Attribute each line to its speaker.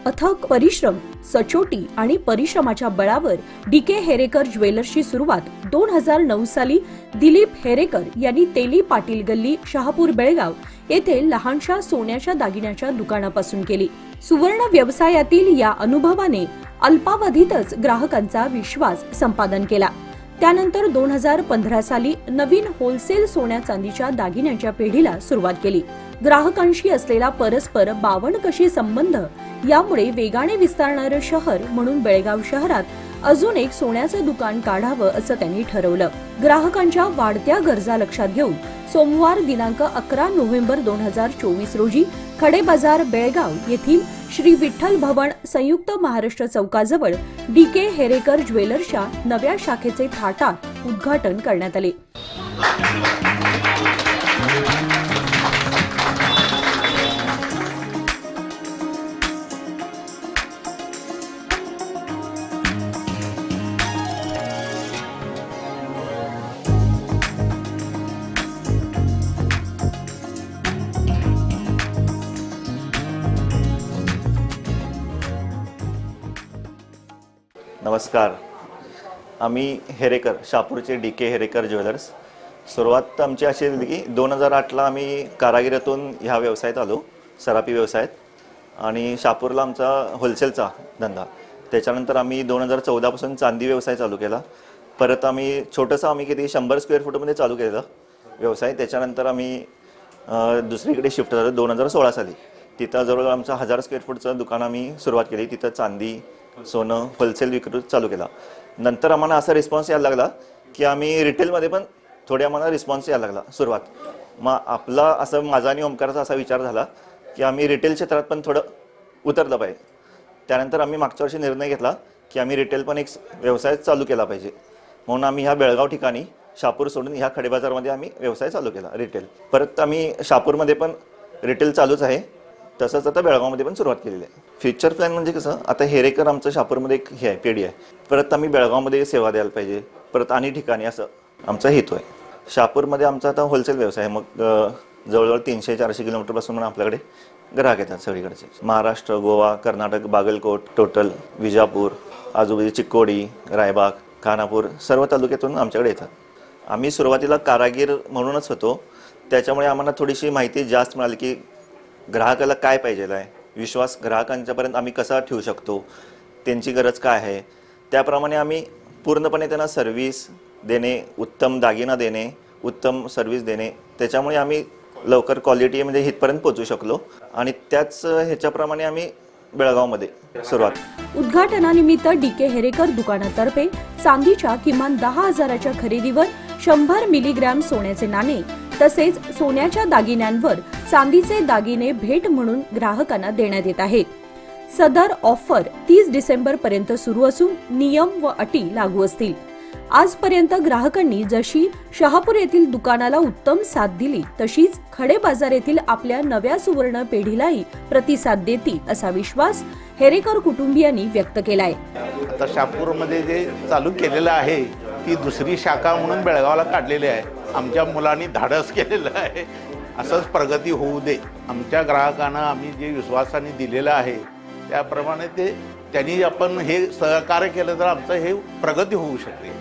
Speaker 1: अथक परिश्रम, सचोटी आणि परिश्रमाच्या बळावर डीके हेरेकर ज्वेलर्सची सुरुवात 2009 साली दिलीप हेरेकर यांनी तेली पाटील गल्ली, शहापूर, बेळगाव येथे लहानशा सोन्याच्या दागिन्याच्या दुकानापासून केली। सुवर्ण व्यवसायातील या अनुभवाने अल्पावधीतच ग्राहकांचा विश्वास संपादन केला। त्यानंतर 2015 साली नवीन होलसेल सोन्या चांदीच्या दागिन्यांच्या पिढीला सुरुवात केली। ग्राहकांशी असलेला परस्पर बावनकशी संबंध यामुळे वेगाने विस्तारणारे शहर म्हणून बेळगाव शहरात अजून एक सोन्याचं दुकान काढावं असं त्यांनी ठरवलं। ग्राहकांच्या वाढत्या गरजा लक्षात घेऊन सोमवार दिनांक 11 नोव्हेंबर 2024 रोजी खडे बाजार बेळगाव येथील श्री विठ्ठल भवन संयुक्त महाराष्ट्र चौकाजवळ डीके हेरेकर ज्वेलर्सच्या नव्या शाखेचे थाटात उद्घाटन करण्यात आले।
Speaker 2: नमस्कार, आम्ही हेरेकर शहापूरचे डीके हेरेकर ज्वेलर्स। सुरुवात आमची अशी झाली की 2008ला आम्ही कारागिरीतून ह्या व्यवसायात आलो, सराफी व्यवसायात, आणि शहापूरला आमचा होलसेलचा धंदा। त्याच्यानंतर आम्ही 2014 पासून चांदी व्यवसाय चालू केला। परत आम्ही छोटंसं किती 100 स्क्वेअर फूटमध्ये चालू केलेला व्यवसाय। त्याच्यानंतर आम्ही दुसरीकडे शिफ्ट झालो 2016 साली। तिथं जवळ आमचं 1000 स्क्वेअर फूटचं दुकान आम्ही सुरुवात केली। तिथं चांदी, सोनं होलसेल विक्री चालू केला। नंतर आम्हाला असा रिस्पॉन्स यायला लागला की आम्ही रिटेलमध्ये पण थोडे आम्हाला रिस्पॉन्स यायला लागला सुरुवात। मग आपला असं माझा आणि ओमकारचा असा विचार झाला की आम्ही रिटेल क्षेत्रात पण थोडं उतरलं पाहिजे। त्यानंतर आम्ही मागच्या वर्षी निर्णय घेतला की आम्ही रिटेल पण एक व्यवसाय चालू केला पाहिजे, म्हणून आम्ही ह्या बेळगाव ठिकाणी शहापूर सोडून ह्या खडे बाजारमध्ये आम्ही व्यवसाय चालू केला रिटेल। परत आम्ही शहापूरमध्ये पण रिटेल चालूच आहे, तसंच आता बेळगावमध्ये पण सुरुवात केलेली आहे। फ्युचर प्लॅन म्हणजे कसं, आता हेरेकर आमचं शहापूरमध्ये एक हे आहे, पेढी आहे। परत आम्ही बेळगावमध्ये सेवा द्यायला पाहिजे, परत आणि ठिकाणी असं आमचा हेतू आहे। शहापूरमध्ये आमचा आता होलसेल व्यवसाय आहे। मग जवळजवळ 300-400 किलोमीटरपासून आपल्याकडे ग्राहक येतात सगळीकडचे। महाराष्ट्र, गोवा, कर्नाटक, बागलकोट, टोटल, विजापूर, आजूबाजू चिक्कोडी, रायबाग, खानापूर सर्व तालुक्यातून आमच्याकडे येतात। आम्ही सुरुवातीला कारागीर म्हणूनच होतो, त्याच्यामुळे आम्हाला थोडीशी माहिती जास्त मिळाली की ग्राहकाला काय पाहिजे आहे, विश्वास ग्राहकांच्यापर्यंत आम्ही कसा ठेवू शकतो, त्यांची गरज काय आहे, त्याप्रमाणे आम्ही पूर्णपणे त्यांना सर्व्हिस देणे, उत्तम दागिना देणे, उत्तम सर्व्हिस देणे, त्याच्यामुळे आम्ही लवकर क्वालिटी म्हणजे इथपर्यंत पोहोचू शकलो। आणि त्याच ह्याच्याप्रमाणे आम्ही बेळगावमध्ये सुरुवात।
Speaker 1: उद्घाटनानिमित्त डीके हेरेकर दुकानातर्फे चांदीच्या किमान 10,000च्या खरेदीवर 100 मिलीग्रॅम सोन्याचे नाणे तसेच सोन्याच्या दागिन्यांवर चांदीचे दागिने भेट म्हणून ग्राहकांना देण्यात येत आहे। सदर ऑफर 30 डिसेंबर पर्यंत सुरू असून नियम व अटी लागू असतील। आजपर्यंत ग्राहकांनी जशी शहापूर येथील दुकानाला उत्तम साथ दिली, तशीच खडे बाजार येथील आपल्या नव्या सुवर्ण पेढीलाही प्रतिसाद देतील असा विश्वास हेरेकर कुटुंबियांनी व्यक्त केलाय।
Speaker 3: आता शहापूरमध्ये जे चालू केलेलं आहे ती दुसरी शाखा म्हणून बेळगावला काढलेली आहे। आमच्या मुलांनी धाडस केलेलं आहे, असंच प्रगती होऊ दे। आमच्या ग्राहकांना आम्ही जे विश्वासाने दिलेलं आहे त्याप्रमाणे त्यांनी आपण हे सहकार्य केलं तर आमचं हे प्रगती होऊ शकते।